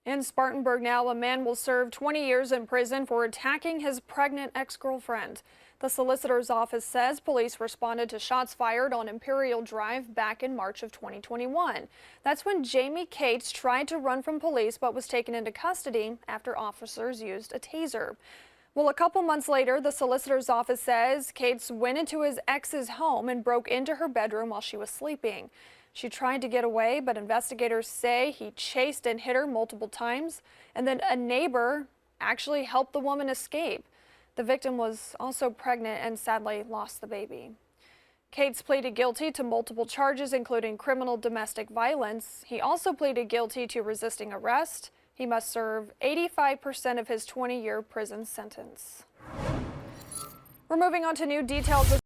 In Spartanburg now, a man will serve 20 years in prison for attacking his pregnant ex-girlfriend. The solicitor's office says police responded to shots fired on Imperial Drive back in March of 2021. That's when Jamie Cates tried to run from police but was taken into custody after officers used a taser. Well, a couple months later, the solicitor's office says Cates went into his ex's home and broke into her bedroom while she was sleeping. She tried to get away, but investigators say he chased and hit her multiple times, and then a neighbor actually helped the woman escape. The victim was also pregnant and sadly lost the baby. Cates pleaded guilty to multiple charges, including criminal domestic violence. He also pleaded guilty to resisting arrest. He must serve 85% of his 20-year prison sentence. We're moving on to new details.